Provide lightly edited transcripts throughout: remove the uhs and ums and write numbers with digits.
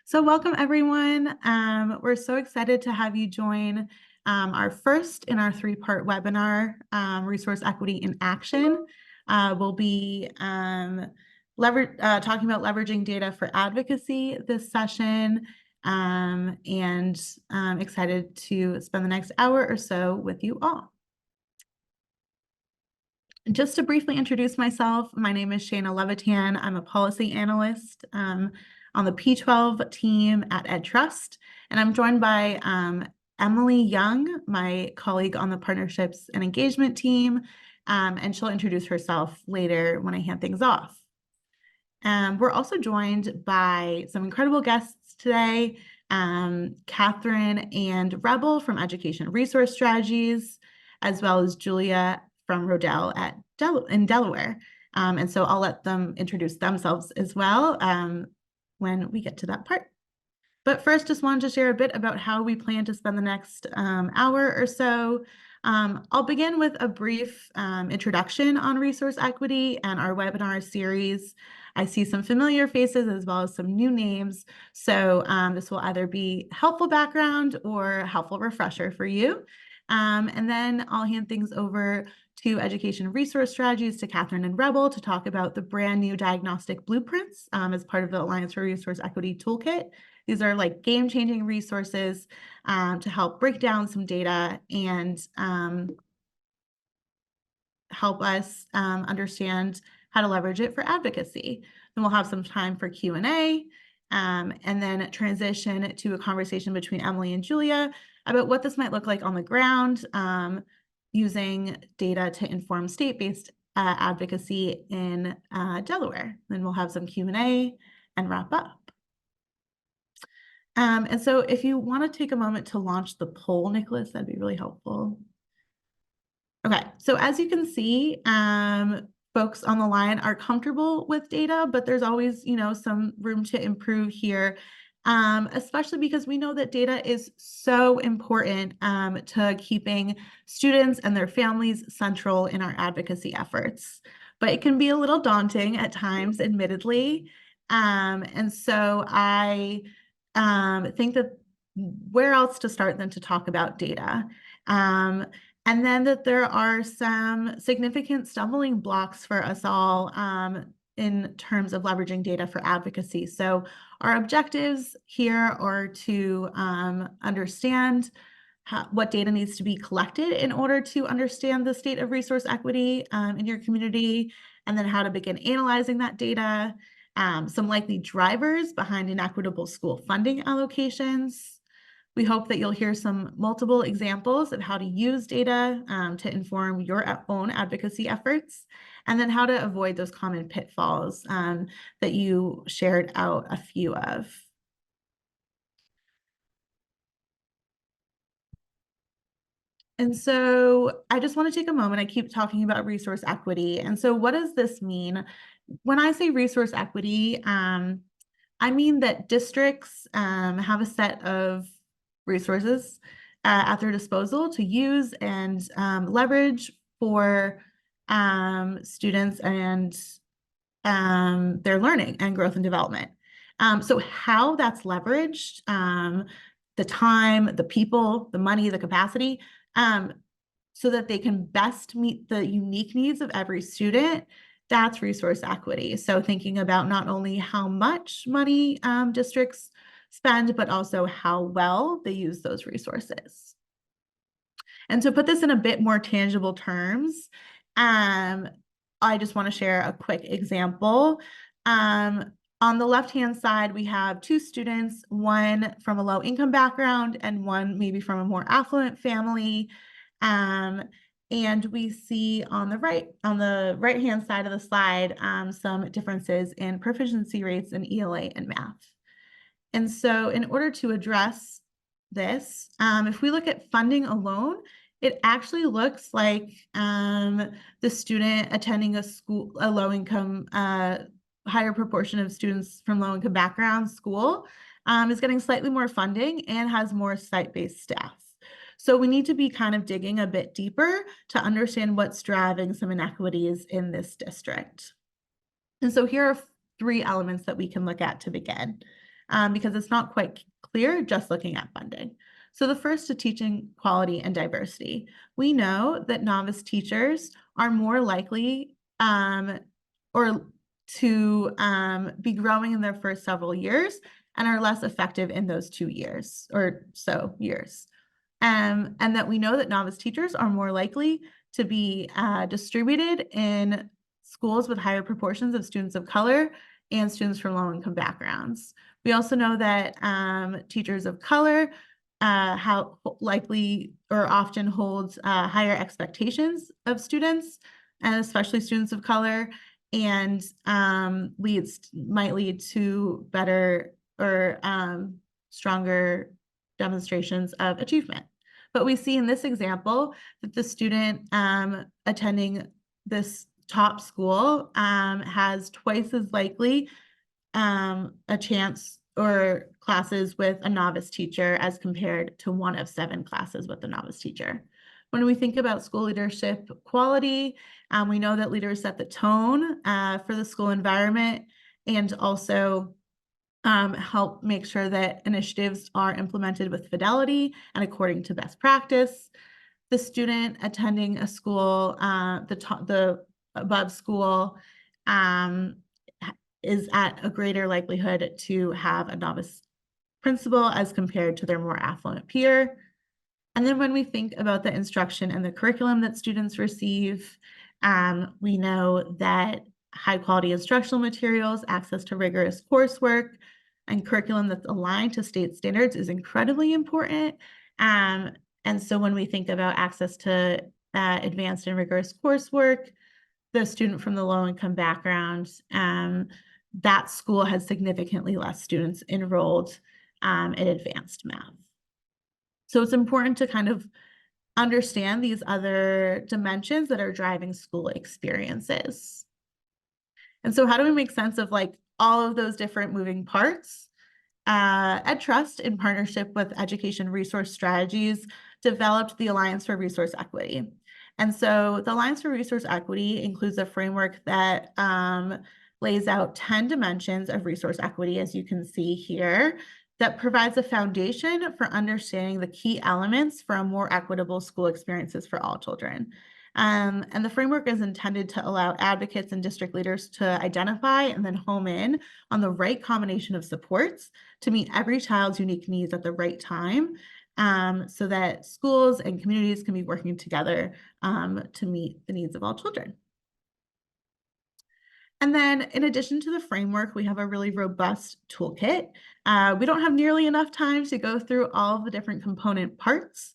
So welcome everyone. We're so excited to have you join our first in our three-part webinar, Resource Equity in Action. We'll be talking about leveraging data for advocacy this session, and excited to spend the next hour or so with you all. Just to briefly introduce myself, my name is Shana Levitan. I'm a policy analyst on the P12 team at EdTrust, and I'm joined by Emily Young, my colleague on the partnerships and engagement team, and she'll introduce herself later when I hand things off. We're also joined by some incredible guests today, Catherine and Rodel from Education Resource Strategies, as well as Julia from Rodel in Delaware. And so I'll let them introduce themselves as well when we get to that part. But first, just wanted to share a bit about how we plan to spend the next hour or so. I'll begin with a brief introduction on resource equity and our webinar series. I see some familiar faces as well as some new names. So this will either be helpful background or helpful refresher for you. And then I'll hand things over to Education Resource Strategies to Catherine and Rodel to talk about the brand new diagnostic blueprints as part of the Alliance for Resource Equity Toolkit. These are like game-changing resources to help break down some data and help us understand how to leverage it for advocacy. Then we'll have some time for Q&A, and then transition to a conversation between Emily and Julia about what this might look like on the ground, using data to inform state-based advocacy in Delaware. Then we'll have some Q&A and wrap up. And so if you want to take a moment to launch the poll, Nicholas, that'd be really helpful. Okay, so as you can see, folks on the line are comfortable with data, but there's always, some room to improve here, especially because we know that data is so important to keeping students and their families central in our advocacy efforts. But it can be a little daunting at times, admittedly. And so I think that where else to start than to talk about data? And then that there are some significant stumbling blocks for us all in terms of leveraging data for advocacy. So our objectives here are to understand what data needs to be collected in order to understand the state of resource equity in your community, and then how to begin analyzing that data, some likely drivers behind inequitable school funding allocations. We hope that you'll hear some multiple examples of how to use data to inform your own advocacy efforts, and then how to avoid those common pitfalls that you shared out a few of. And so I just want to take a moment. I keep talking about resource equity. And so what does this mean? When I say resource equity, I mean that districts have a set of resources at their disposal to use and leverage for students and their learning and growth and development. So how that's leveraged, the time, the people, the money, the capacity, so that they can best meet the unique needs of every student, that's resource equity. So thinking about not only how much money districts spend, but also how well they use those resources. And to put this in a bit more tangible terms, I just want to share a quick example. On the left-hand side, we have two students, one from a low-income background and one maybe from a more affluent family. And we see on the right-hand side of the slide, some differences in proficiency rates in ELA and math. And so in order to address this, if we look at funding alone, it actually looks like the student attending a low-income, higher proportion of students from low-income background school is getting slightly more funding and has more site-based staff. So we need to be kind of digging a bit deeper to understand what's driving some inequities in this district. And so here are three elements that we can look at to begin. because it's not quite clear just looking at funding. So the first is teaching quality and diversity. We know that novice teachers are more likely or to be growing in their first several years and are less effective in those 2 years or so years. And that we know that novice teachers are more likely to be distributed in schools with higher proportions of students of color and students from low-income backgrounds. We also know that teachers of color how likely or often holds higher expectations of students, and especially students of color, and might lead to better or stronger demonstrations of achievement. But we see in this example that the student attending this top school has twice as likely a chance or classes with a novice teacher as compared to 1 of 7 classes with a novice teacher. When we think about school leadership quality, we know that leaders set the tone for the school environment and also help make sure that initiatives are implemented with fidelity and according to best practice. The student attending a school, the above school, is at a greater likelihood to have a novice principal as compared to their more affluent peer. And then when we think about the instruction and the curriculum that students receive, we know that high quality instructional materials, access to rigorous coursework, and curriculum that's aligned to state standards is incredibly important. And so when we think about access to advanced and rigorous coursework, the student from the low-income background, that school has significantly less students enrolled in advanced math. So it's important to kind of understand these other dimensions that are driving school experiences. And so how do we make sense of like all of those different moving parts? EdTrust, in partnership with Education Resource Strategies, developed the Alliance for Resource Equity. And so the Alliance for Resource Equity includes a framework that lays out 10 dimensions of resource equity, as you can see here, that provides a foundation for understanding the key elements for a more equitable school experiences for all children. And the framework is intended to allow advocates and district leaders to identify and then home in on the right combination of supports to meet every child's unique needs at the right time, so that schools and communities can be working together to meet the needs of all children. And then in addition to the framework, we have a really robust toolkit. We don't have nearly enough time to go through all of the different component parts.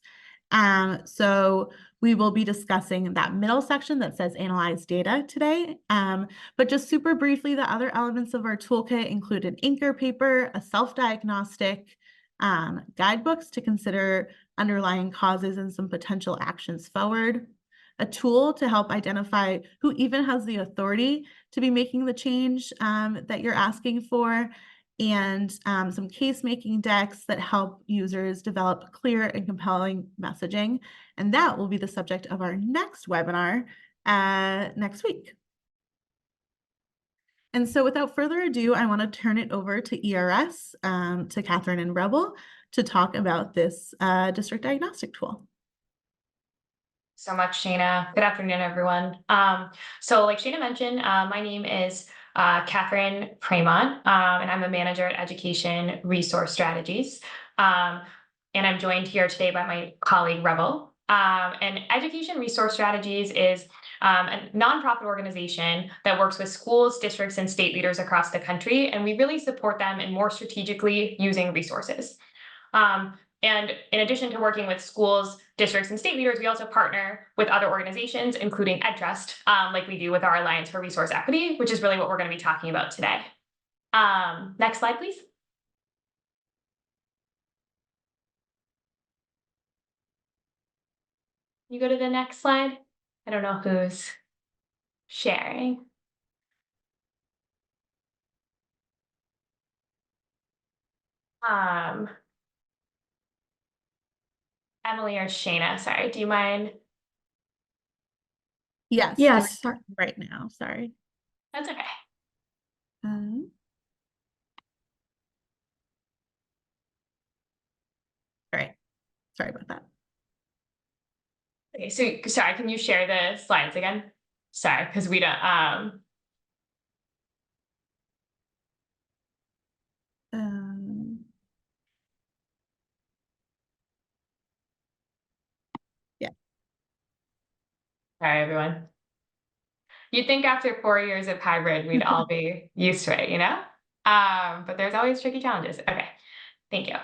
So we will be discussing that middle section that says analyze data today. But just super briefly, the other elements of our toolkit include an anchor paper, a self-diagnostic, guidebooks to consider underlying causes and some potential actions forward, a tool to help identify who even has the authority to be making the change that you're asking for, and some case-making decks that help users develop clear and compelling messaging. And that will be the subject of our next webinar next week. And so without further ado, I want to turn it over to ERS, to Catherine and Rodel, to talk about this district diagnostic tool. So much, Shana. Good afternoon, everyone. So like Shana mentioned, my name is Catherine Premont, and I'm a manager at Education Resource Strategies. And I'm joined here today by my colleague, Rodel. And Education Resource Strategies is a nonprofit organization that works with schools, districts, and state leaders across the country. And we really support them in more strategically using resources. And in addition to working with schools, districts, and state leaders, we also partner with other organizations, including EdTrust, like we do with our Alliance for Resource Equity, which is really what we're going to be talking about today. Next slide, please. You go to the next slide. I don't know who's sharing. Emily or Shana, sorry, do you mind? Yes. Yes. Right now, sorry. That's okay. Sorry about that. Okay, so sorry, can you share the slides again? Sorry, because we don't, Yeah. sorry, everyone. You'd think after 4 years of hybrid, we'd all be used to it, you know? But there's always tricky challenges. Okay, thank you.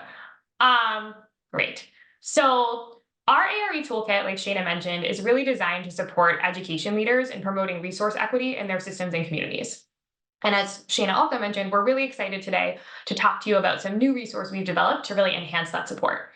Great. So our ARE toolkit, like Shana mentioned, is really designed to support education leaders in promoting resource equity in their systems and communities. And as Shana also mentioned, we're really excited today to talk to you about some new resource we've developed to really enhance that support.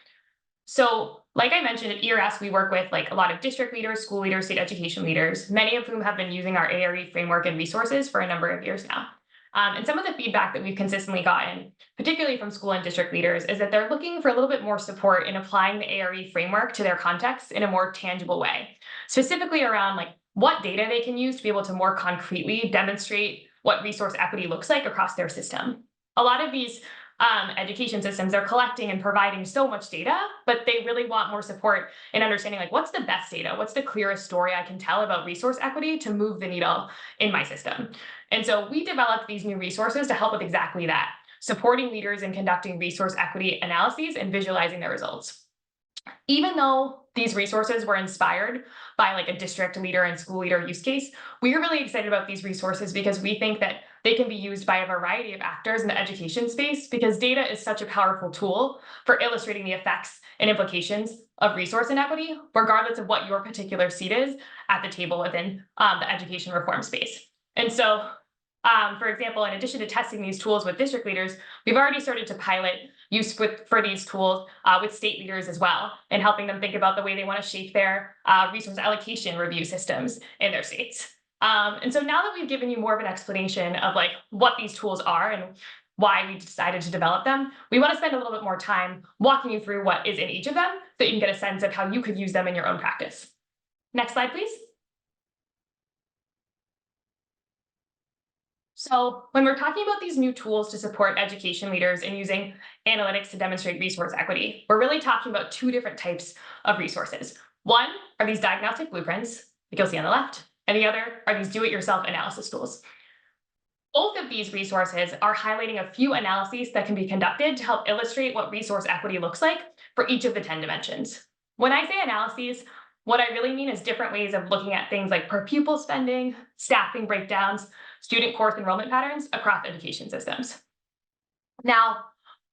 So, like I mentioned, at ERS, we work with like a lot of district leaders, school leaders, state education leaders, many of whom have been using our ARE framework and resources for a number of years now. And some of the feedback that we've consistently gotten, particularly from school and district leaders, is that they're looking for a little bit more support in applying the ARE framework to their contexts in a more tangible way, specifically around like what data they can use to be able to more concretely demonstrate what resource equity looks like across their system. A lot of these education systems are collecting and providing so much data, but they really want more support in understanding like what's the best data, what's the clearest story I can tell about resource equity to move the needle in my system. And so we developed these new resources to help with exactly that, supporting leaders in conducting resource equity analyses and visualizing their results. Even though these resources were inspired by like a district leader and school leader use case, we are really excited about these resources because we think that they can be used by a variety of actors in the education space because data is such a powerful tool for illustrating the effects and implications of resource inequity, regardless of what your particular seat is at the table within the education reform space. And so, for example, in addition to testing these tools with district leaders, we've already started to pilot use for these tools with state leaders as well, and helping them think about the way they want to shape their resource allocation review systems in their states. And so now that we've given you more of an explanation of like what these tools are and why we decided to develop them, we want to spend a little bit more time walking you through what is in each of them so you can get a sense of how you could use them in your own practice. Next slide, please. So when we're talking about these new tools to support education leaders in using analytics to demonstrate resource equity, we're really talking about two different types of resources. One are these diagnostic blueprints, like you'll see on the left, and the other are these do-it-yourself analysis tools. Both of these resources are highlighting a few analyses that can be conducted to help illustrate what resource equity looks like for each of the 10 dimensions. When I say analyses, what I really mean is different ways of looking at things like per pupil spending, staffing breakdowns, student course enrollment patterns across education systems. Now,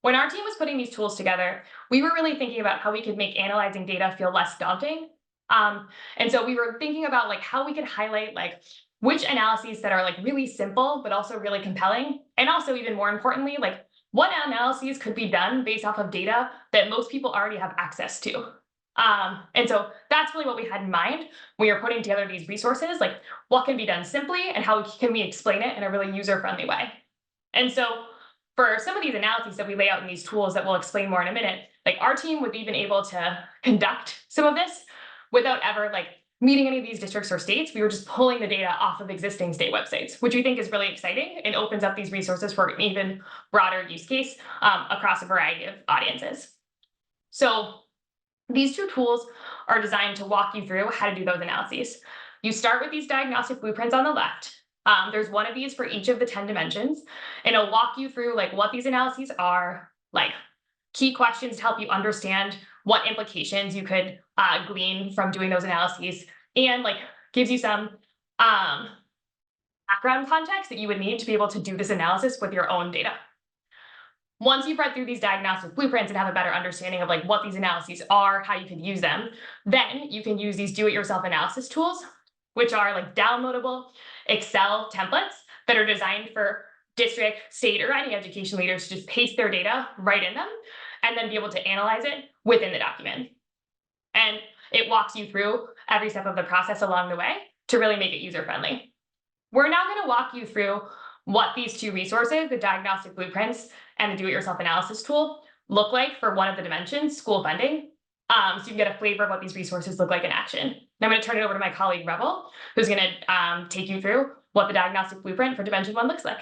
when our team was putting these tools together, we were really thinking about how we could make analyzing data feel less daunting. And so we were thinking about like how we could highlight like which analyses that are like really simple, but also really compelling. And also even more importantly, like what analyses could be done based off of data that most people already have access to. And so that's really what we had in mind when we were putting together these resources, like what can be done simply and how can we explain it in a really user-friendly way. And so for some of these analyses that we lay out in these tools that we'll explain more in a minute, like our team was even able to conduct some of this without ever like meeting any of these districts or states. We were just pulling the data off of existing state websites, which we think is really exciting and opens up these resources for an even broader use case across a variety of audiences. So these two tools are designed to walk you through how to do those analyses. You start with these diagnostic blueprints on the left. There's one of these for each of the 10 dimensions, and it'll walk you through like what these analyses are, like key questions to help you understand what implications you could glean from doing those analyses, and like gives you some background context that you would need to be able to do this analysis with your own data. Once you've read through these diagnostic blueprints and have a better understanding of like what these analyses are, how you could use them, then you can use these do-it-yourself analysis tools, which are like downloadable Excel templates that are designed for district, state, or any education leaders to just paste their data right in them and then be able to analyze it within the document. And it walks you through every step of the process along the way to really make it user-friendly. We're now going to walk you through what these two resources, the diagnostic blueprints and the do-it-yourself analysis tool, look like for one of the dimensions, school funding, so you can get a flavor of what these resources look like in action. Now I'm going to turn it over to my colleague Rodel, who's going to take you through what the diagnostic blueprint for Dimension 1 looks like.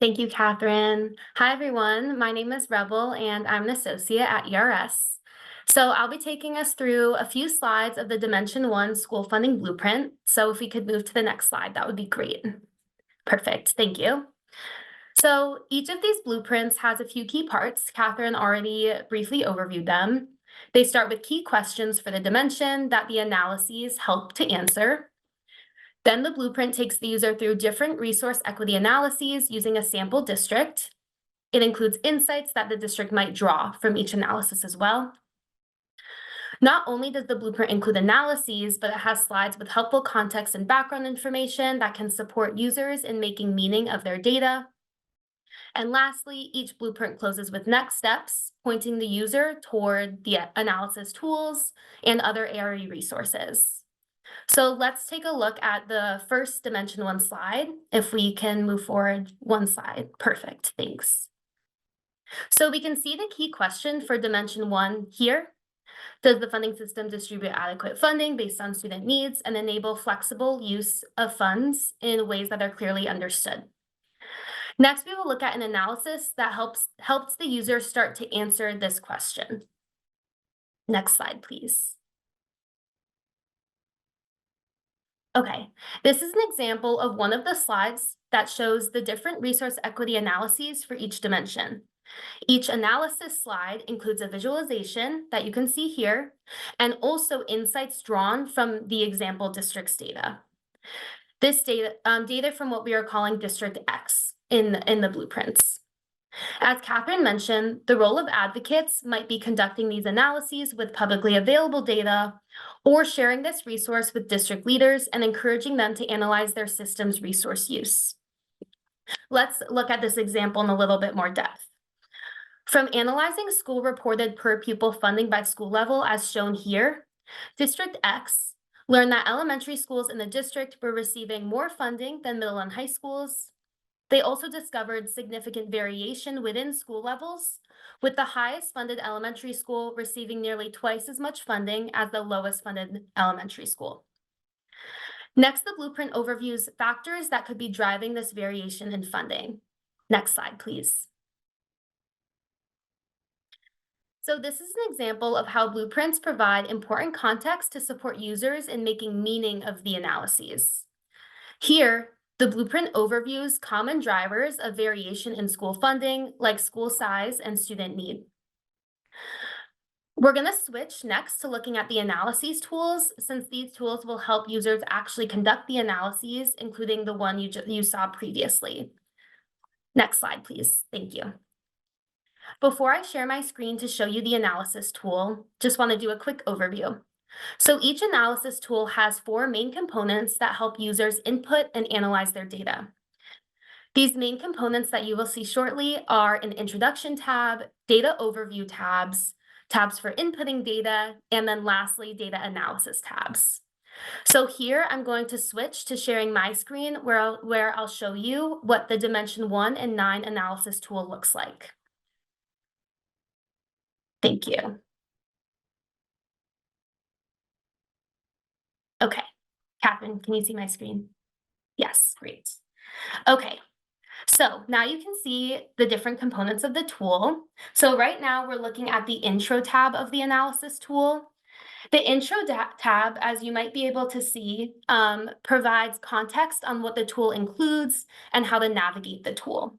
Thank you, Catherine. Hi, everyone. My name is Rebel, and I'm an associate at ERS. So I'll be taking us through a few slides of the Dimension 1 school funding blueprint. So if we could move to the next slide, that would be great. Perfect, thank you. So each of these blueprints has a few key parts. Catherine already briefly overviewed them. They start with key questions for the dimension that the analyses help to answer. Then the blueprint takes the user through different resource equity analyses using a sample district. It includes insights that the district might draw from each analysis as well. Not only does the blueprint include analyses, but it has slides with helpful context and background information that can support users in making meaning of their data. And lastly, each blueprint closes with next steps, pointing the user toward the analysis tools and other ARE resources. So let's take a look at the first Dimension 1 slide. If we can move forward one slide. Perfect, thanks. So we can see the key question for Dimension 1 here. Does the funding system distribute adequate funding based on student needs and enable flexible use of funds in ways that are clearly understood? Next, we will look at an analysis that helps the user start to answer this question. Next slide, please. Okay, this is an example of one of the slides that shows the different resource equity analyses for each dimension. Each analysis slide includes a visualization that you can see here, and also insights drawn from the example district's data. This data from what we are calling District X in the blueprints. As Catherine mentioned, the role of advocates might be conducting these analyses with publicly available data or sharing this resource with district leaders and encouraging them to analyze their system's resource use. Let's look at this example in a little bit more depth. From analyzing school reported per pupil funding by school level as shown here, District X learned that elementary schools in the district were receiving more funding than middle and high schools. They also discovered significant variation within school levels, with the highest funded elementary school receiving nearly twice as much funding as the lowest funded elementary school. Next, the blueprint overviews factors that could be driving this variation in funding. Next slide, please. So this is an example of how blueprints provide important context to support users in making meaning of the analyses. Here, the blueprint overviews common drivers of variation in school funding, like school size and student need. We're going to switch next to looking at the analyses tools, since these tools will help users actually conduct the analyses, including the one you saw previously. Next slide, please. Thank you. Before I share my screen to show you the analysis tool, just want to do a quick overview. So each analysis tool has 4 main components that help users input and analyze their data. These main components that you will see shortly are an introduction tab, data overview tabs, tabs for inputting data, and then lastly, data analysis tabs. So here I'm going to switch to sharing my screen where I'll show you what the Dimension 1 and 9 analysis tool looks like. Thank you. Okay, Catherine, can you see my screen? Yes, great. Okay, so now you can see the different components of the tool. So right now we're looking at the intro tab of the analysis tool. The intro tab, as you might be able to see, provides context on what the tool includes and how to navigate the tool.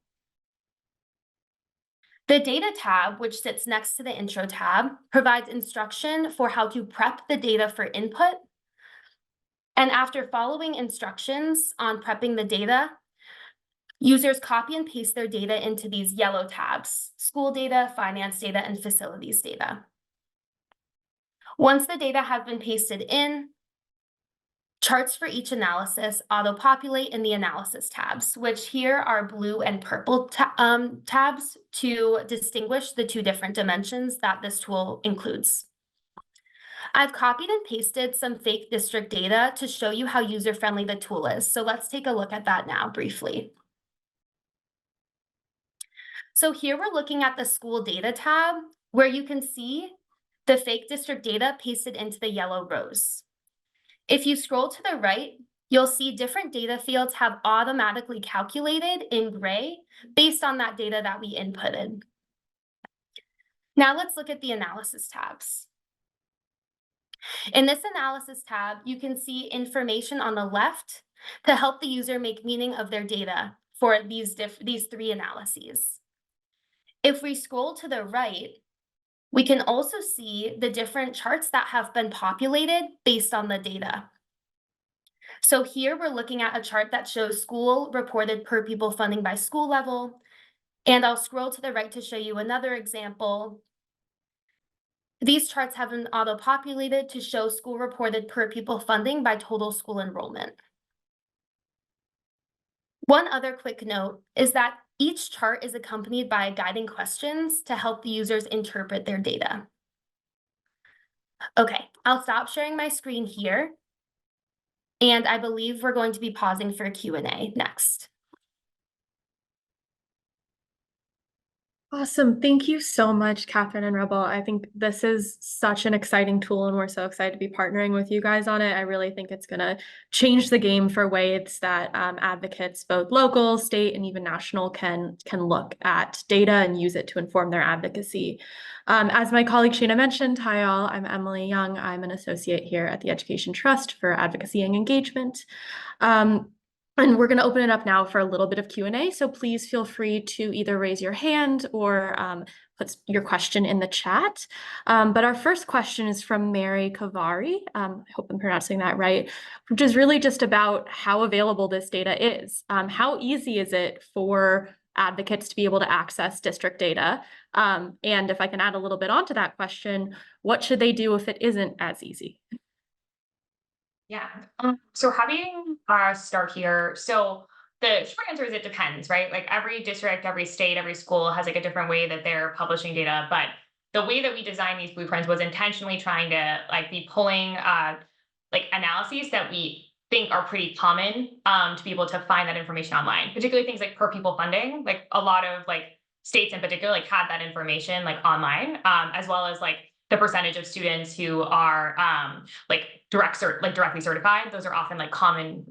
The data tab, which sits next to the intro tab, provides instruction for how to prep the data for input. And after following instructions on prepping the data, users copy and paste their data into these yellow tabs: school data, finance data, and facilities data. Once the data has been pasted in, charts for each analysis auto-populate in the analysis tabs, which here are blue and purple tabs to distinguish the 2 different dimensions that this tool includes. I've copied and pasted some fake district data to show you how user-friendly the tool is. So let's take a look at that now briefly. So here we're looking at the school data tab, where you can see the fake district data pasted into the yellow rows. If you scroll to the right, you'll see different data fields have automatically calculated in gray based on that data that we inputted. Now let's look at the analysis tabs. In this analysis tab, you can see information on the left to help the user make meaning of their data for these three analyses. If we scroll to the right, we can also see the different charts that have been populated based on the data. So here we're looking at a chart that shows school reported per pupil funding by school level. And I'll scroll to the right to show you another example. These charts have been auto-populated to show school reported per pupil funding by total school enrollment. One other quick note is that each chart is accompanied by guiding questions to help the users interpret their data. Okay, I'll stop sharing my screen here. And I believe we're going to be pausing for Q&A next. Awesome. Thank you so much, Catherine and Rodel. I think this is such an exciting tool, and we're so excited to be partnering with you guys on it. I really think it's going to change the game for ways that advocates, both local, state, and even national, can look at data and use it to inform their advocacy. As my colleague Shana mentioned, hi all, I'm Emily Young. I'm an associate here at the Education Trust for Advocacy and Engagement. And we're going to open it up now for a little bit of Q&A. So please feel free to either raise your hand or put your question in the chat. But our first question is from Mary Kavari. I hope I'm pronouncing that right, which is really just about how available this data is. How easy is it for advocates to be able to access district data? And if I can add a little bit onto that question, what should they do if it isn't as easy? Yeah. So having start here. So the short answer is it depends, right? Like every district, every state, every school has like a different way that they're publishing data. But the way that we designed these blueprints was intentionally trying to like be pulling like analyses that we think are pretty common to be able to find that information online, particularly things like per pupil funding. Like a lot of like states in particular like had that information like online, as well as like the percentage of students who are like directly certified. Those are often like common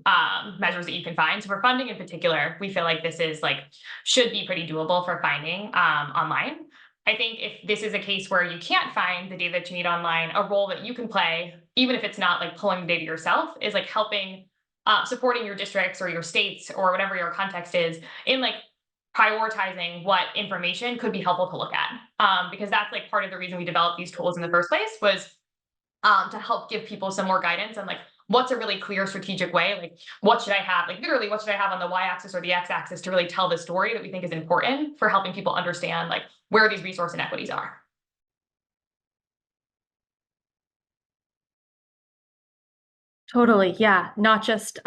measures that you can find. So for funding in particular, we feel like this is like should be pretty doable for finding online. I think if this is a case where you can't find the data that you need online, a role that you can play, even if it's not like pulling the data yourself, is like helping supporting your districts or your states or whatever your context is in like prioritizing what information could be helpful to look at. Because that's like part of the reason we developed these tools in the first place was to help give people some more guidance on like what's a really clear strategic way, like what should I have, like literally what should I have on the y-axis or the x-axis to really tell the story that we think is important for helping people understand like where these resource inequities are. Totally, yeah. Not just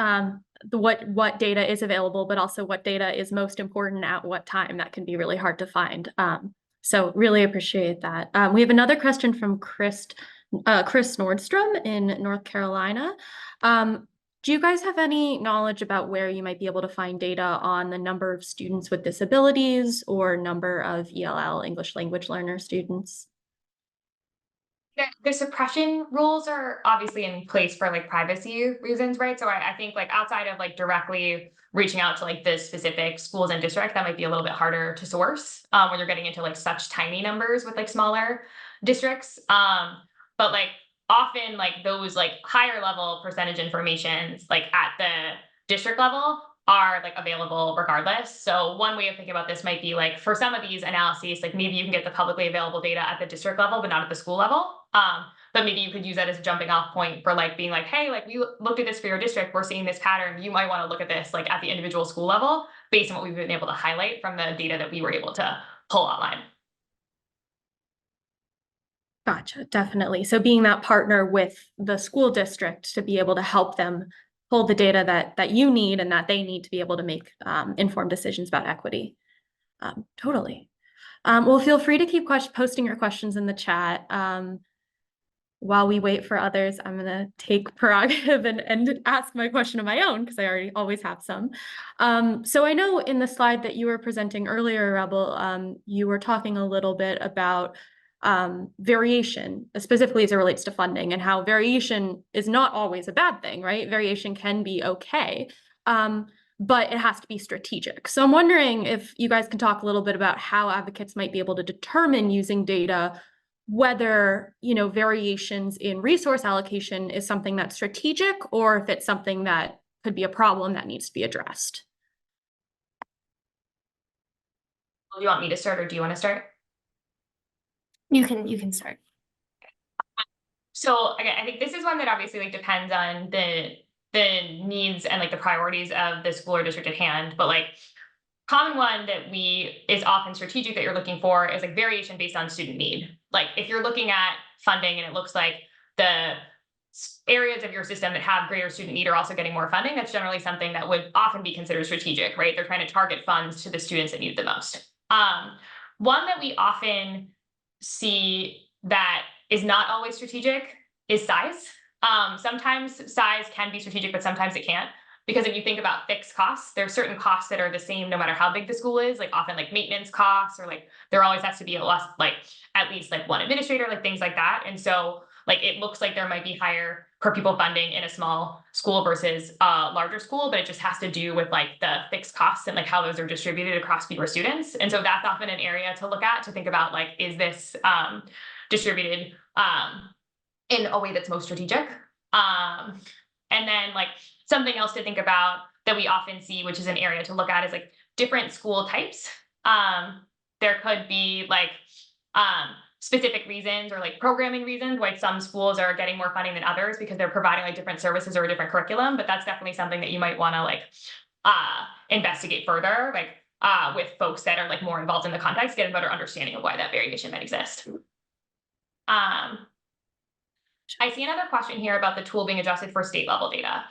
what data is available, but also what data is most important at what time. That can be really hard to find. So really appreciate that. We have another question from Chris Nordstrom in North Carolina. Do you guys have any knowledge about where you might be able to find data on the number of students with disabilities or number of ELL, English language learner students? The suppression rules are obviously in place for like privacy reasons, right? So I think like outside of like directly reaching out to like the specific schools and districts, that might be a little bit harder to source when you're getting into like such tiny numbers with like smaller districts. But like often like those like higher level percentage informations like at the district level are like available regardless. So one way of thinking about this might be like for some of these analyses, like maybe you can get the publicly available data at the district level, but not at the school level. But maybe you could use that as a jumping off point for like being like, hey, like we looked at this for your district, we're seeing this pattern. You might want to look at this like at the individual school level based on what we've been able to highlight from the data that we were able to pull online. Gotcha, definitely. So being that partner with the school district to be able to help them pull the data that you need and that they need to be able to make informed decisions about equity. Totally. Well, feel free to keep posting your questions in the chat. While we wait for others, I'm going to take prerogative and ask my question of my own because I always have some. So I know in the slide that you were presenting earlier, Rebel, you were talking a little bit about variation, specifically as it relates to funding, and how variation is not always a bad thing, right? Variation can be okay, but it has to be strategic. So I'm wondering if you guys can talk a little bit about how advocates might be able to determine using data whether, you know, variations in resource allocation is something that's strategic or if it's something that could be a problem that needs to be addressed. Do you want me to start or do you want to start? You can start. So again, I think this is one that obviously like depends on the needs and like the priorities of the school or district at hand. But like common one that is often strategic that you're looking for is like variation based on student need. Like if you're looking at funding and it looks like the areas of your system that have greater student need are also getting more funding, that's generally something that would often be considered strategic, right? They're trying to target funds to the students that need it the most. One that we often see that is not always strategic is size. Sometimes size can be strategic, but sometimes it can't. Because if you think about fixed costs, there are certain costs that are the same no matter how big the school is, like often like maintenance costs, or like there always has to be at least like one administrator, like things like that. And so like it looks like there might be higher per pupil funding in a small school versus a larger school, but it just has to do with like the fixed costs and like how those are distributed across fewer students. And so that's often an area to look at to think about like, is this distributed in a way that's most strategic? And then like something else to think about that we often see, which is an area to look at, is like different school types. There could be like specific reasons or like programming reasons why some schools are getting more funding than others because they're providing like different services or a different curriculum, but that's definitely something that you might want to like investigate further, like with folks that are like more involved in the context, get a better understanding of why that variation might exist. I see another question here about the tool being adjusted for state level data.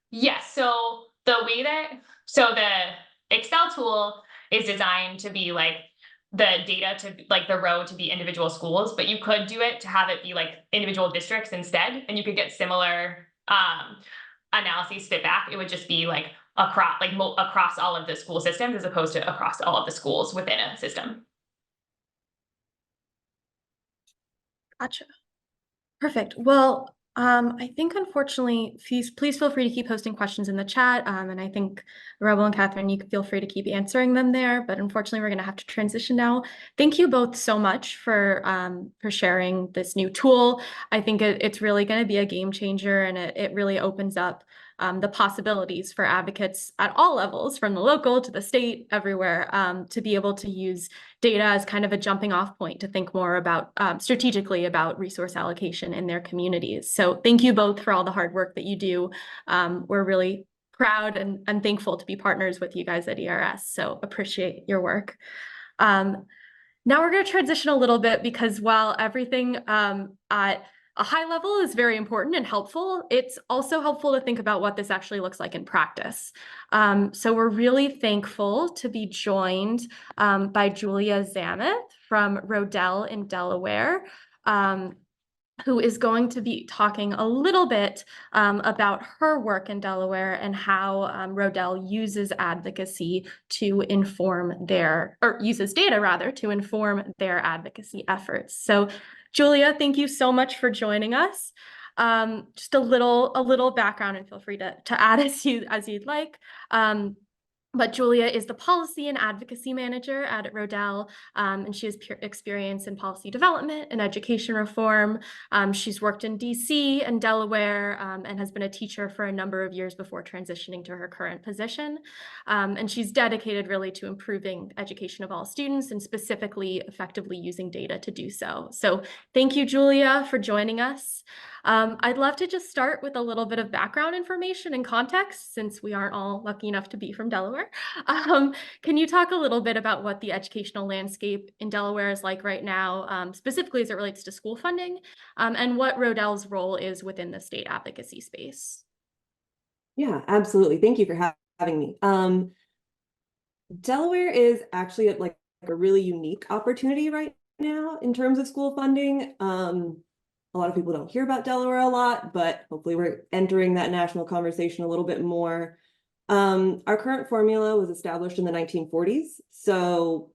Yes, so the Excel tool is designed to be like the data to like the row to be individual schools, but you could do it to have it be like individual districts instead, and you could get similar analyses fit back. It would just be like across all of the school systems as opposed to across all of the schools within a system. Gotcha. Perfect. Well, I think unfortunately, please feel free to keep posting questions in the chat. And I think Rodel and Catherine, you can feel free to keep answering them there. But unfortunately, we're going to have to transition now. Thank you both so much for sharing this new tool. I think it's really going to be a game changer, and it really opens up the possibilities for advocates at all levels, from the local to the state, everywhere, to be able to use data as kind of a jumping off point to think more about strategically about resource allocation in their communities. So thank you both for all the hard work that you do. We're really proud and thankful to be partners with you guys at ERS. So appreciate your work. Now we're going to transition a little bit, because while everything at a high level is very important and helpful, it's also helpful to think about what this actually looks like in practice. So we're really thankful to be joined by Julia Zammith from Rodel in Delaware, who is going to be talking a little bit about her work in Delaware and how Rodel uses advocacy to inform uses data rather to inform their advocacy efforts. So Julia, thank you so much for joining us. Just a little background, and feel free to add as you'd like. But Julia is the Policy and Advocacy Manager at Rodel, and she has experience in policy development and education reform. She's worked in DC and Delaware, and has been a teacher for a number of years before transitioning to her current position. And she's dedicated really to improving education of all students, and specifically effectively using data to do so. So thank you, Julia, for joining us. I'd love to just start with a little bit of background information and context, since we aren't all lucky enough to be from Delaware. Can you talk a little bit about what the educational landscape in Delaware is like right now, specifically as it relates to school funding, and what Rodel's role is within the state advocacy space? Yeah, absolutely. Thank you for having me. Delaware is actually like a really unique opportunity right now in terms of school funding. A lot of people don't hear about Delaware a lot, but hopefully we're entering that national conversation a little bit more. Our current formula was established in the 1940s, so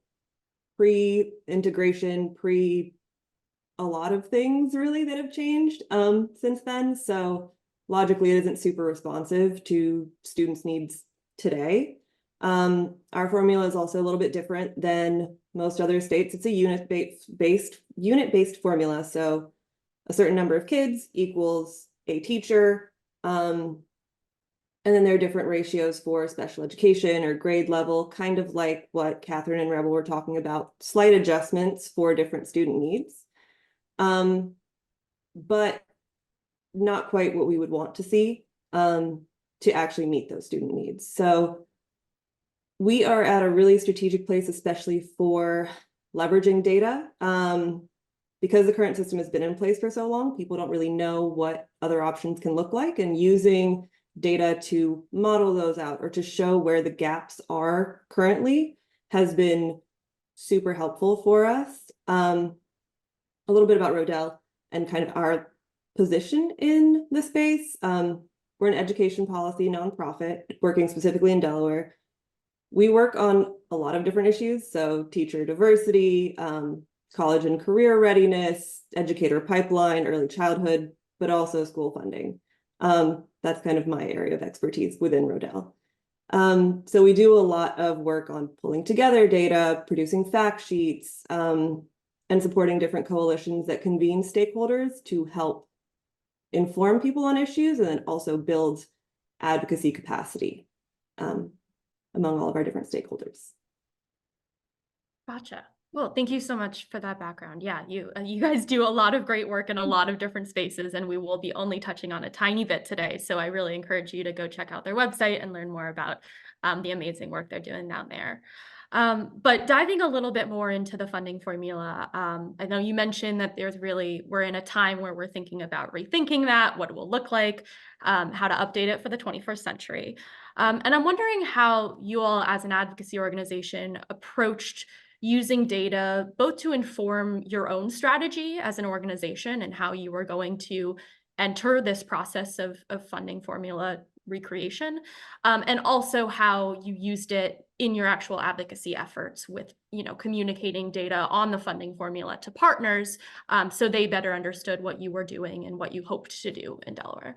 pre-integration, a lot of things really that have changed since then. So logically, it isn't super responsive to students' needs today. Our formula is also a little bit different than most other states, it's a unit-based formula. So a certain number of kids equals a teacher. And then there are different ratios for special education or grade level, kind of like what Catherine and Rebel were talking about, slight adjustments for different student needs. But not quite what we would want to see to actually meet those student needs. So we are at a really strategic place, especially for leveraging data. Because the current system has been in place for so long, people don't really know what other options can look like, and using data to model those out or to show where the gaps are currently has been super helpful for us. A little bit about Rodel and kind of our position in the space. We're an education policy nonprofit working specifically in Delaware. We work on a lot of different issues, so teacher diversity, college and career readiness, educator pipeline, early childhood, but also school funding. That's kind of my area of expertise within Rodel. So we do a lot of work on pulling together data, producing fact sheets, and supporting different coalitions that convene stakeholders to help inform people on issues and then also build advocacy capacity among all of our different stakeholders. Gotcha. Well, thank you so much for that background. Yeah, you guys do a lot of great work in a lot of different spaces, and we will be only touching on a tiny bit today. So I really encourage you to go check out their website and learn more about the amazing work they're doing down there. But diving a little bit more into the funding formula, I know you mentioned that we're in a time where we're thinking about rethinking that, what it will look like, how to update it for the 21st century. And I'm wondering how you all as an advocacy organization approached using data both to inform your own strategy as an organization and how you were going to enter this process of funding formula recreation, and also how you used it in your actual advocacy efforts with, communicating data on the funding formula to partners, so they better understood what you were doing and what you hoped to do in Delaware.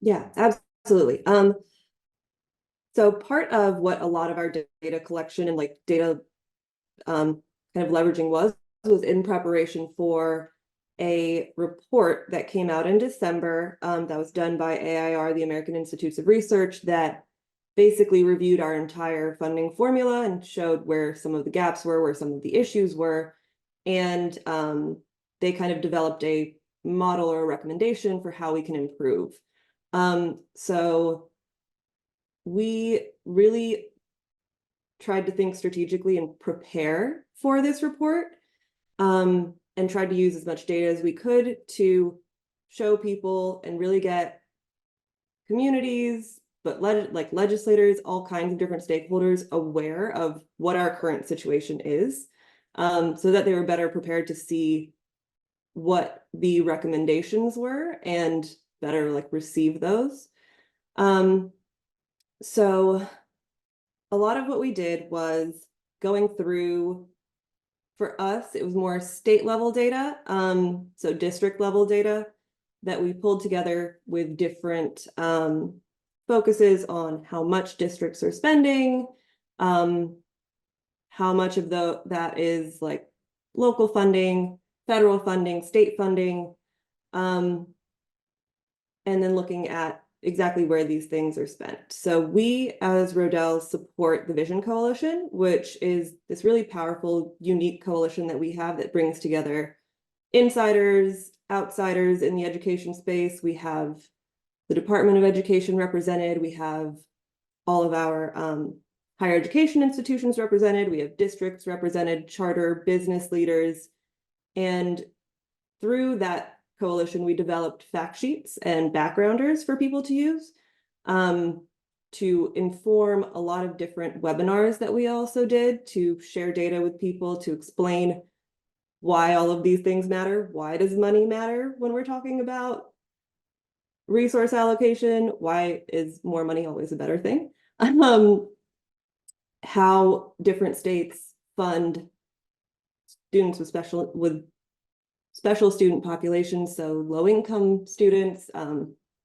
Yeah, absolutely. So part of what a lot of our data collection and data kind of leveraging was in preparation for a report that came out in December that was done by AIR, the American Institutes of Research, that basically reviewed our entire funding formula and showed where some of the gaps were, where some of the issues were. And they kind of developed a model or a recommendation for how we can improve. So we really tried to think strategically and prepare for this report, and tried to use as much data as we could to show people and really get communities, but legislators, all kinds of different stakeholders aware of what our current situation is, so that they were better prepared to see what the recommendations were and better receive those. So a lot of what we did was going through, for us, it was more state level data, so district level data that we pulled together with different focuses on how much districts are spending, how much of that is local funding, federal funding, state funding, and then looking at exactly where these things are spent. So we as Rodel support the Vision Coalition, which is this really powerful, unique coalition that we have that brings together insiders, outsiders in the education space. We have the Department of Education represented. We have all of our higher education institutions represented. We have districts represented, charter, business leaders. And through that coalition, we developed fact sheets and backgrounders for people to use to inform a lot of different webinars that we also did to share data with people, to explain why all of these things matter. Why does money matter when we're talking about resource allocation? Why is more money always a better thing? How different states fund students with special student populations, so low-income students,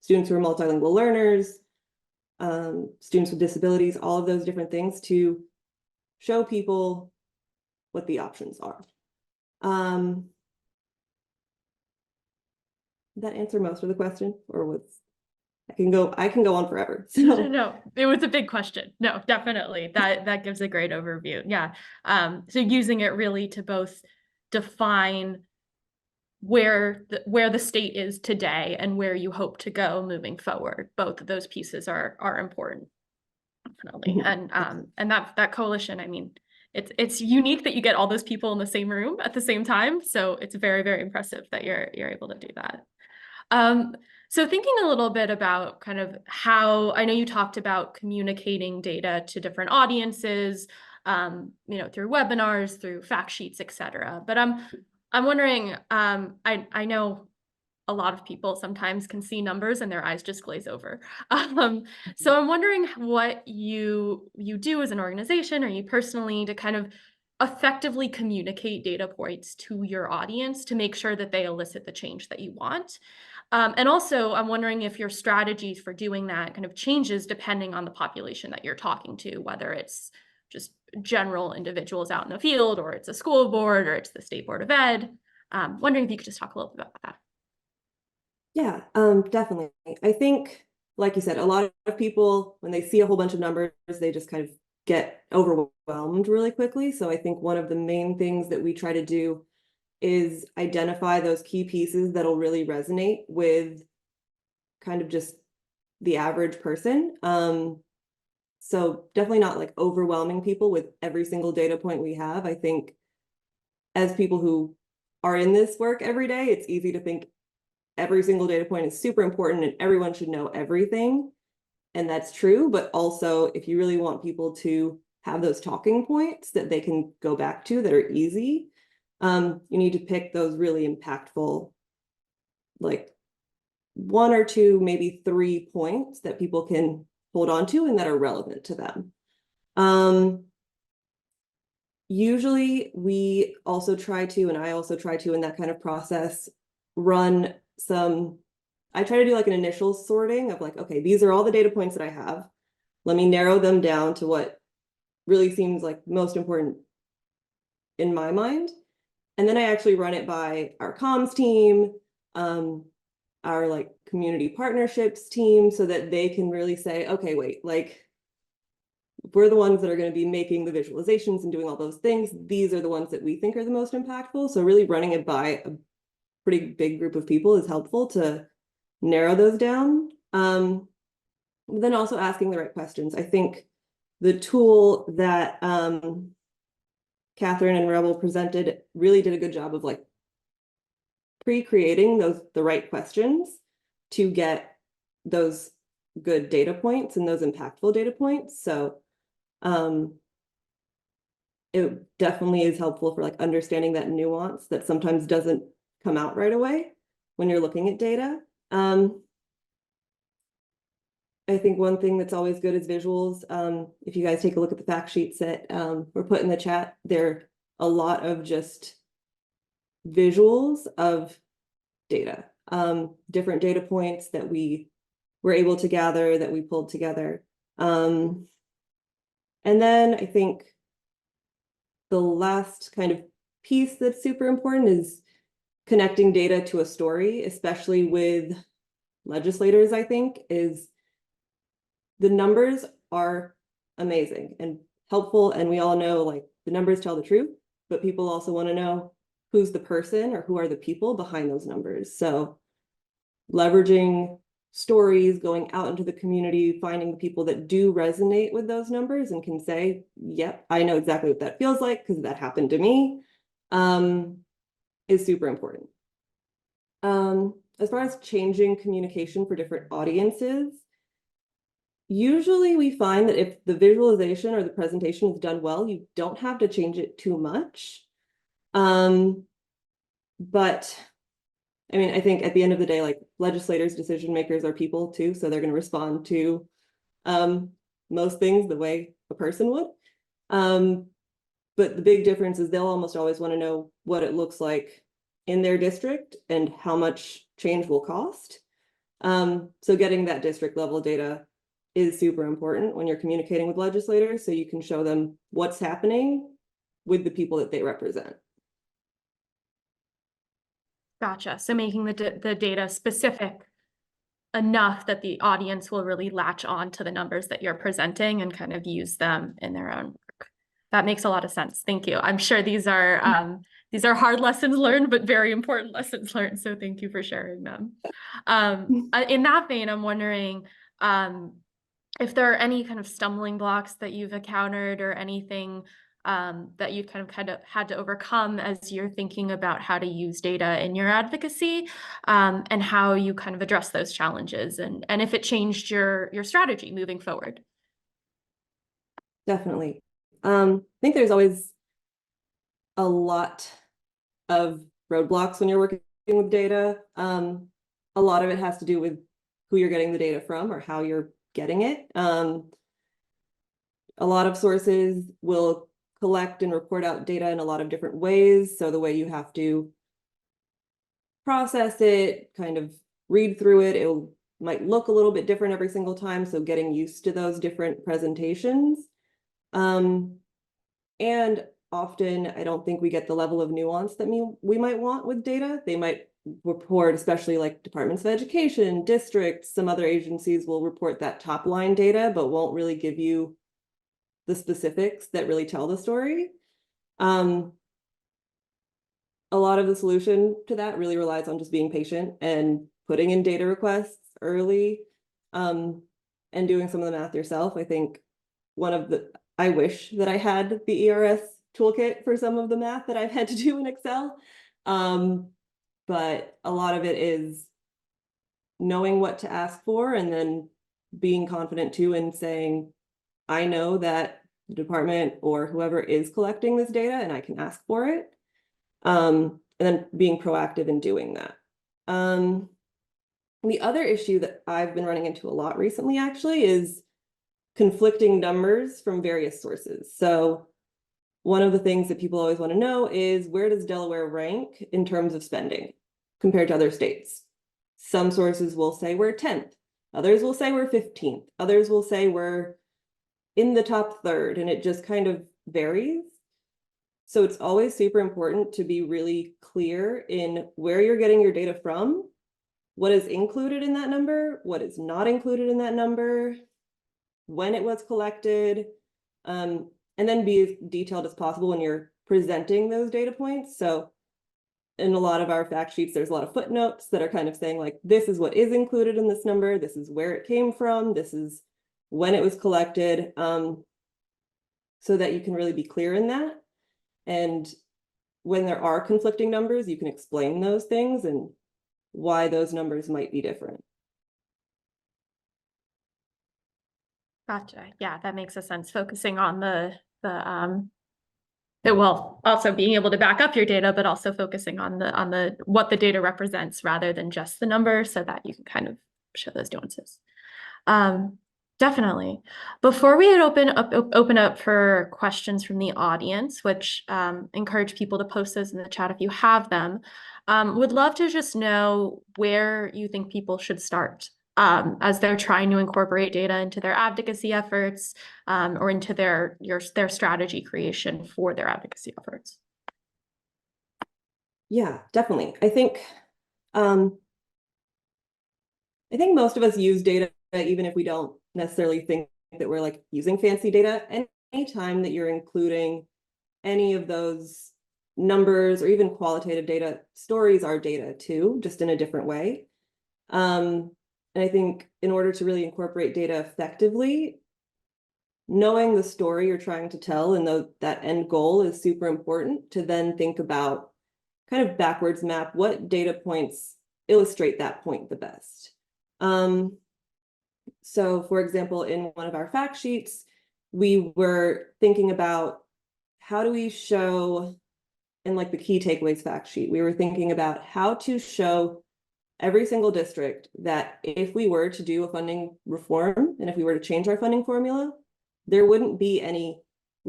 students who are multilingual learners, students with disabilities, all of those different things, to show people what the options are. Did that answer most of the question, or was I can go on forever. So No, it was a big question. No, definitely. That gives a great overview. Yeah. So using it really to both define where the state is today and where you hope to go moving forward. Both of those pieces are important. Definitely. And that coalition, I mean, it's unique that you get all those people in the same room at the same time. So it's very, very impressive that you're able to do that. So thinking a little bit about kind of how, I know you talked about communicating data to different audiences, through webinars, through fact sheets, et cetera. But I'm wondering, I know a lot of people sometimes can see numbers and their eyes just glaze over. So I'm wondering what you do as an organization or you personally to kind of effectively communicate data points to your audience to make sure that they elicit the change that you want. And also, I'm wondering if your strategies for doing that kind of changes depending on the population that you're talking to, whether it's just general individuals out in the field, or it's a school board, or it's the State Board of Ed. Wondering if you could just talk a little bit about that. Yeah, definitely. I think, like you said, a lot of people, when they see a whole bunch of numbers, they just kind of get overwhelmed really quickly. So I think one of the main things that we try to do is identify those key pieces that'll really resonate with kind of just the average person. So definitely not like overwhelming people with every single data point we have. I think as people who are in this work every day, it's easy to think every single data point is super important and everyone should know everything. And that's true. But also, if you really want people to have those talking points that they can go back to that are easy, you need to pick those really impactful, like 1 or 2, maybe 3 points that people can hold on to and that are relevant to them. Usually we also try to, and I also try to in that kind of process, run I try to do like an initial sorting of like, okay, these are all the data points that I have. Let me narrow them down to what really seems like most important in my mind. And then I actually run it by our comms team, our like community partnerships team, so that they can really say, okay, wait, like we're the ones that are going to be making the visualizations and doing all those things. These are the ones that we think are the most impactful. So really running it by a pretty big group of people is helpful to narrow those down. Then also asking the right questions. I think the tool that Catherine and Rebel presented really did a good job of like pre-creating the right questions to get those good data points and those impactful data points. So it definitely is helpful for like understanding that nuance that sometimes doesn't come out right away when you're looking at data. I think one thing that's always good is visuals. If you guys take a look at the fact sheets that were put in the chat, there are a lot of just visuals of data, different data points that we were able to gather, that we pulled together. And then I think the last kind of piece that's super important is connecting data to a story, especially with legislators, I think, is the numbers are amazing and helpful. And we all know like the numbers tell the truth, but people also want to know who's the person or who are the people behind those numbers. So leveraging stories, going out into the community, finding the people that do resonate with those numbers and can say, yep, I know exactly what that feels like because that happened to me, is super important. As far as changing communication for different audiences, usually we find that if the visualization or the presentation is done well, you don't have to change it too much. But I mean, I think at the end of the day, like legislators, decision makers are people too, so they're going to respond to most things the way a person would. But the big difference is they'll almost always want to know what it looks like in their district and how much change will cost. So getting that district level data is super important when you're communicating with legislators, so you can show them what's happening with the people that they represent. Gotcha. So making the data specific enough that the audience will really latch on to the numbers that you're presenting and kind of use them in their own work. That makes a lot of sense. Thank you. I'm sure these are hard lessons learned, but very important lessons learned. So thank you for sharing them. In that vein, I'm wondering if there are any kind of stumbling blocks that you've encountered or anything that you kind of had to overcome as you're thinking about how to use data in your advocacy, and how you kind of address those challenges, and if it changed your strategy moving forward. Definitely. I think there's always a lot of roadblocks when you're working with data. A lot of it has to do with who you're getting the data from or how you're getting it. A lot of sources will collect and report out data in a lot of different ways. So the way you have to process it, kind of read through it, it might look a little bit different every single time. So getting used to those different presentations. And often I don't think we get the level of nuance that we might want with data. They might report, especially like departments of education, districts, some other agencies will report that top line data, but won't really give you the specifics that really tell the story. A lot of the solution to that really relies on just being patient and putting in data requests early, and doing some of the math yourself. I think I wish that I had the ERS toolkit for some of the math that I've had to do in Excel. But a lot of it is knowing what to ask for and then being confident too in saying, I know that the department or whoever is collecting this data and I can ask for it. And then being proactive in doing that. The other issue that I've been running into a lot recently actually is conflicting numbers from various sources. So one of the things that people always want to know is, where does Delaware rank in terms of spending compared to other states? Some sources will say we're 10th, others will say we're 15th, others will say we're in the top third, and it just kind of varies. So it's always super important to be really clear in where you're getting your data from, what is included in that number, what is not included in that number, when it was collected, and then be as detailed as possible when you're presenting those data points. So in a lot of our fact sheets, there's a lot of footnotes that are kind of saying like, this is what is included in this number, this is where it came from, this is when it was collected, so that you can really be clear in that. And when there are conflicting numbers, you can explain those things and why those numbers might be different. Gotcha. Yeah, that makes a sense. Focusing on well, also being able to back up your data, but also focusing on the what the data represents rather than just the number, so that you can kind of show those nuances. Definitely. Before we open up for questions from the audience, which encourage people to post those in the chat if you have them, would love to just know where you think people should start as they're trying to incorporate data into their advocacy efforts, or into their strategy creation for their advocacy efforts. Yeah, definitely. I think most of us use data even if we don't necessarily think that we're like using fancy data. Anytime that you're including any of those numbers or even qualitative data, stories are data too, just in a different way. And I think in order to really incorporate data effectively, knowing the story you're trying to tell and that end goal is super important to then think about, kind of backwards map what data points illustrate that point the best. So for example, in one of our fact sheets, we were thinking about how do we show, in like the key takeaways fact sheet, we were thinking about how to show every single district that if we were to do a funding reform and if we were to change our funding formula, there wouldn't be any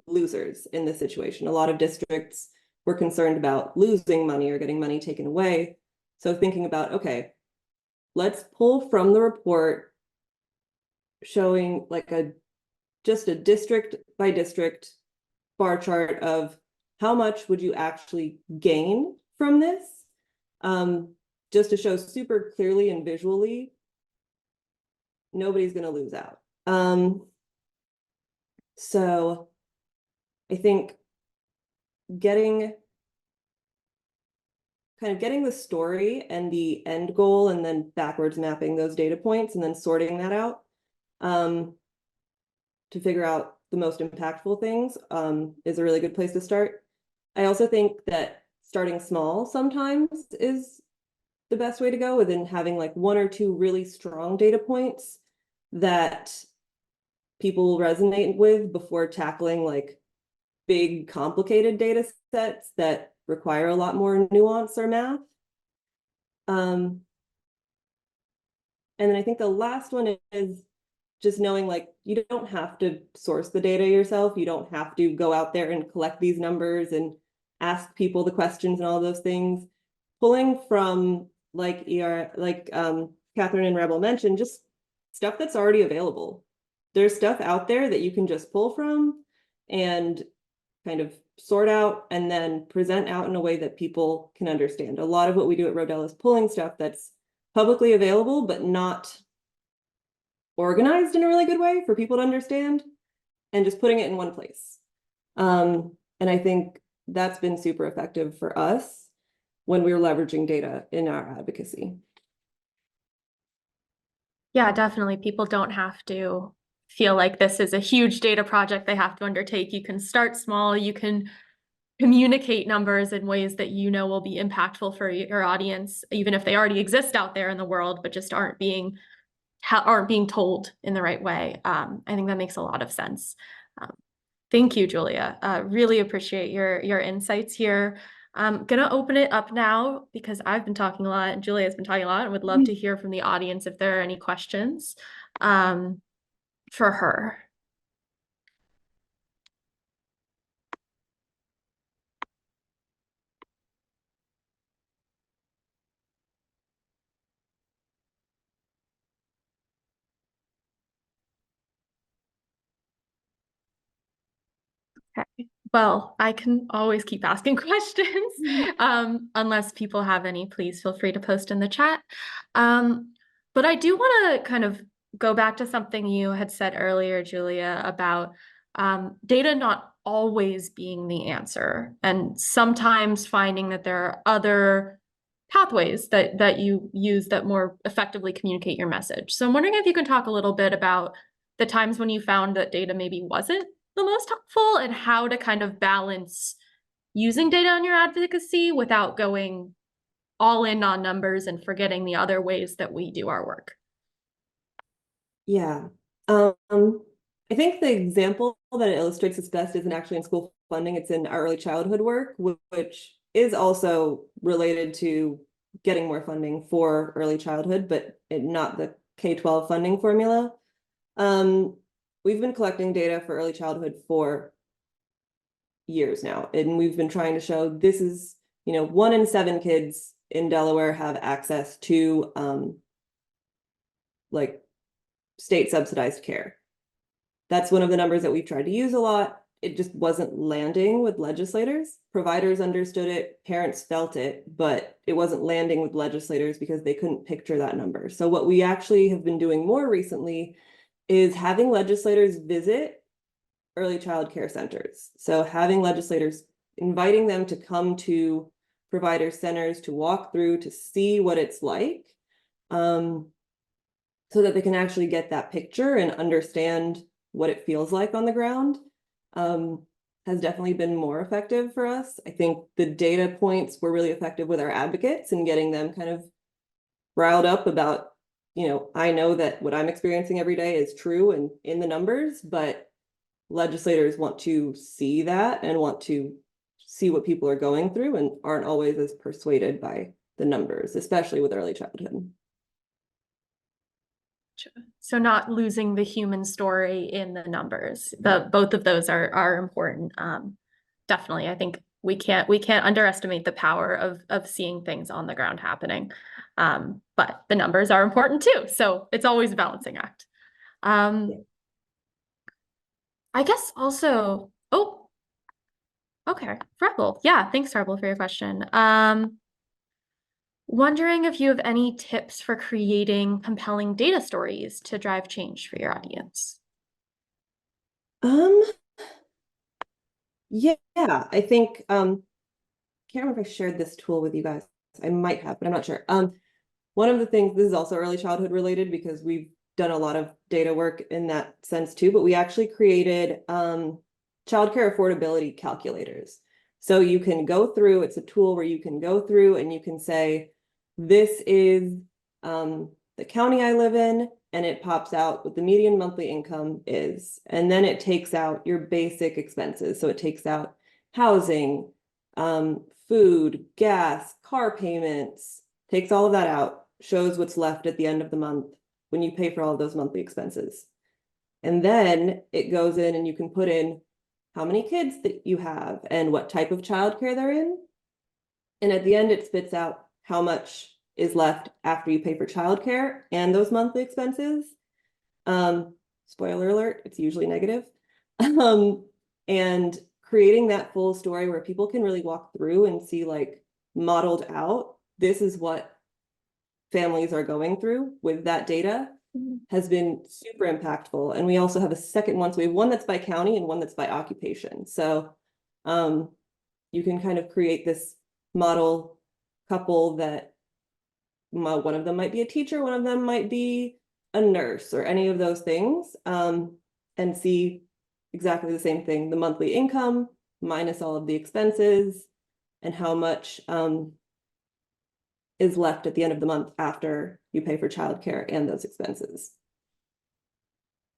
losers in this situation. A lot of districts were concerned about losing money or getting money taken away. So thinking about, okay, let's pull from the report showing like just a district by district bar chart of how much would you actually gain from this? Just to show super clearly and visually, nobody's going to lose out. So I think getting the story and the end goal and then backwards mapping those data points and then sorting that out to figure out the most impactful things is a really good place to start. I also think that starting small sometimes is the best way to go, within having like 1 or 2 really strong data points that people resonate with before tackling like big complicated data sets that require a lot more nuance or math. And then I think the last one is just knowing like you don't have to source the data yourself. You don't have to go out there and collect these numbers and ask people the questions and all those things. Pulling from like Catherine and Rebel mentioned, just stuff that's already available. There's stuff out there that you can just pull from and kind of sort out and then present out in a way that people can understand. A lot of what we do at Rodel is pulling stuff that's publicly available, but not organized in a really good way for people to understand, and just putting it in one place. And I think that's been super effective for us when we're leveraging data in our advocacy. Yeah, definitely. People don't have to feel like this is a huge data project they have to undertake. You can start small, you can communicate numbers in ways that you know will be impactful for your audience, even if they already exist out there in the world, but just aren't being told in the right way. I think that makes a lot of sense. Thank you, Julia. Really appreciate your insights here. I'm gonna open it up now because I've been talking a lot and Julia has been talking a lot, and would love to hear from the audience if there are any questions for her. Okay. Well, I can always keep asking questions. Unless people have any, please feel free to post in the chat. But I do want to kind of go back to something you had said earlier, Julia, about data not always being the answer, and sometimes finding that there are other pathways that you use that more effectively communicate your message. So I'm wondering if you can talk a little bit about the times when you found that data maybe wasn't the most helpful, and how to kind of balance using data on your advocacy without going all in on numbers and forgetting the other ways that we do our work. Yeah. I think the example that illustrates this best isn't actually in school funding. It's in our early childhood work, which is also related to getting more funding for early childhood, but not the K-12 funding formula. We've been collecting data for early childhood for years now, and we've been trying to show this is, 1 in 7 kids in Delaware have access to like state subsidized care. That's one of the numbers that we've tried to use a lot. It just wasn't landing with legislators. Providers understood it, parents felt it, but it wasn't landing with legislators because they couldn't picture that number. So what we actually have been doing more recently is having legislators visit early child care centers. So having legislators, inviting them to come to provider centers to walk through, to see what it's like, so that they can actually get that picture and understand what it feels like on the ground, has definitely been more effective for us. I think the data points were really effective with our advocates and getting them kind of riled up about, I know that what I'm experiencing every day is true and in the numbers, but legislators want to see that and want to see what people are going through and aren't always as persuaded by the numbers, especially with early childhood. So not losing the human story in the numbers. Both of those are important. Definitely, I think we can't underestimate the power of seeing things on the ground happening. But the numbers are important too. So it's always a balancing act. I guess also, Okay, Rebel. Yeah, thanks, Rebel, for your question. Wondering if you have any tips for creating compelling data stories to drive change for your audience. Yeah, I think can't remember if I shared this tool with you guys. I might have, but I'm not sure. One of the things, this is also early childhood related because we've done a lot of data work in that sense too, but we actually created childcare affordability calculators. So you can go through, it's a tool where you can go through and you can say, this is the county I live in, and it pops out what the median monthly income is. And then it takes out your basic expenses. So it takes out housing, food, gas, car payments, takes all of that out, shows what's left at the end of the month when you pay for all of those monthly expenses. And then it goes in and you can put in how many kids that you have and what type of childcare they're in. And at the end, it spits out how much is left after you pay for childcare and those monthly expenses. Spoiler alert, it's usually negative. And creating that full story where people can really walk through and see, like, modeled out, this is what families are going through with that data, has been super impactful. And we also have a second one. So we have one that's by county and one that's by occupation. So you can kind of create this model couple that one of them might be a teacher, one of them might be a nurse, or any of those things, and see exactly the same thing, the monthly income minus all of the expenses and how much is left at the end of the month after you pay for childcare and those expenses.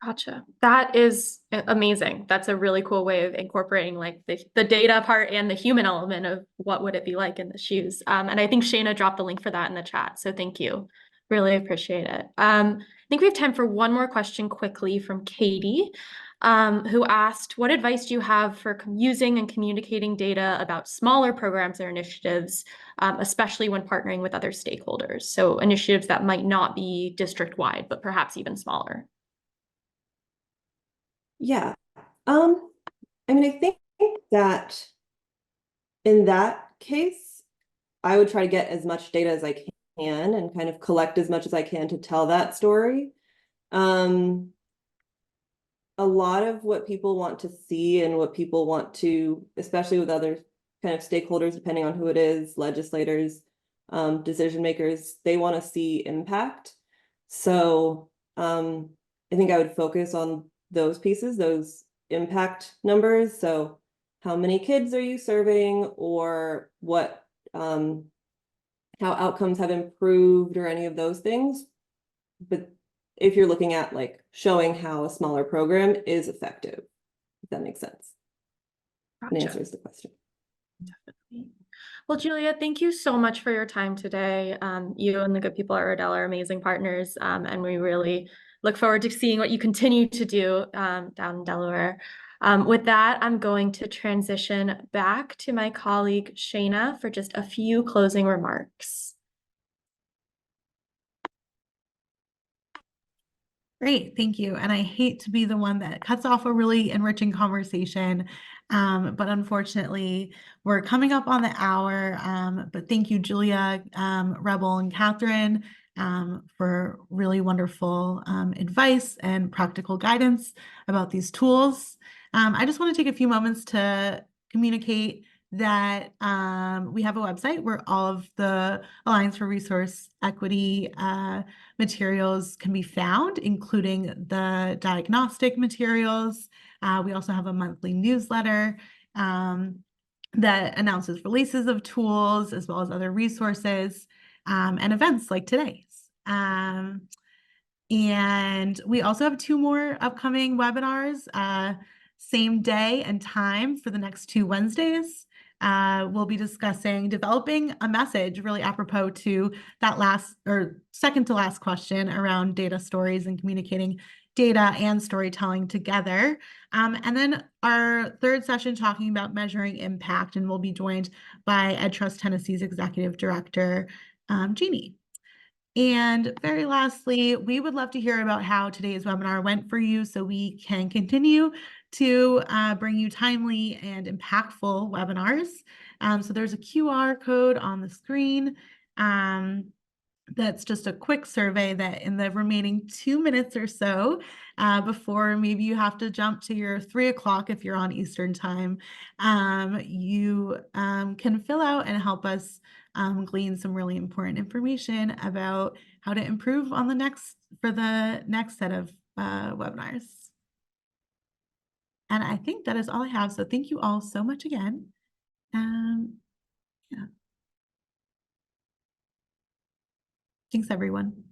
Gotcha. That is amazing. That's a really cool way of incorporating like the data part and the human element of what would it be like in the shoes. And I think Shayna dropped the link for that in the chat. So thank you. Really appreciate it. I think we have time for one more question quickly from Katie, who asked, what advice do you have for using and communicating data about smaller programs or initiatives, especially when partnering with other stakeholders? So initiatives that might not be district-wide, but perhaps even smaller. Yeah. I mean, I think that in that case, I would try to get as much data as I can and kind of collect as much as I can to tell that story. A lot of what people want to see and what people want to, especially with other kind of stakeholders, depending on who it is, legislators, decision makers, they want to see impact. So I think I would focus on those pieces, those impact numbers. So how many kids are you serving, or what, how outcomes have improved, or any of those things. But if you're looking at like showing how a smaller program is effective, if that makes sense. Gotcha. And answers the question. Definitely. Well, Julia, thank you so much for your time today. You and the good people at Rodel are amazing partners, and we really look forward to seeing what you continue to do down in Delaware. With that, I'm going to transition back to my colleague Shayna for just a few closing remarks. Great, thank you. And I hate to be the one that cuts off a really enriching conversation, but unfortunately, we're coming up on the hour. But thank you, Julia, Rebel, and Catherine, for really wonderful advice and practical guidance about these tools. I just want to take a few moments to communicate that we have a website where all of the Alliance for Resource Equity materials can be found, including the diagnostic materials. We also have a monthly newsletter that announces releases of tools, as well as other resources and events like today's. And we also have 2 more upcoming webinars, same day and time for the next 2 Wednesdays. We'll be discussing developing a message really apropos to that last or second to last question around data stories and communicating data and storytelling together. And then our 3rd session talking about measuring impact, and we'll be joined by EdTrust Tennessee's Executive Director, Jeannie. And very lastly, we would love to hear about how today's webinar went for you so we can continue to bring you timely and impactful webinars. So there's a QR code on the screen. That's just a quick survey that in the remaining 2 minutes or so, before maybe you have to jump to your 3 o'clock if you're on Eastern time, you can fill out and help us glean some really important information about how to improve on the next set of webinars. And I think that is all I have. So thank you all so much again. Yeah. Thanks, everyone.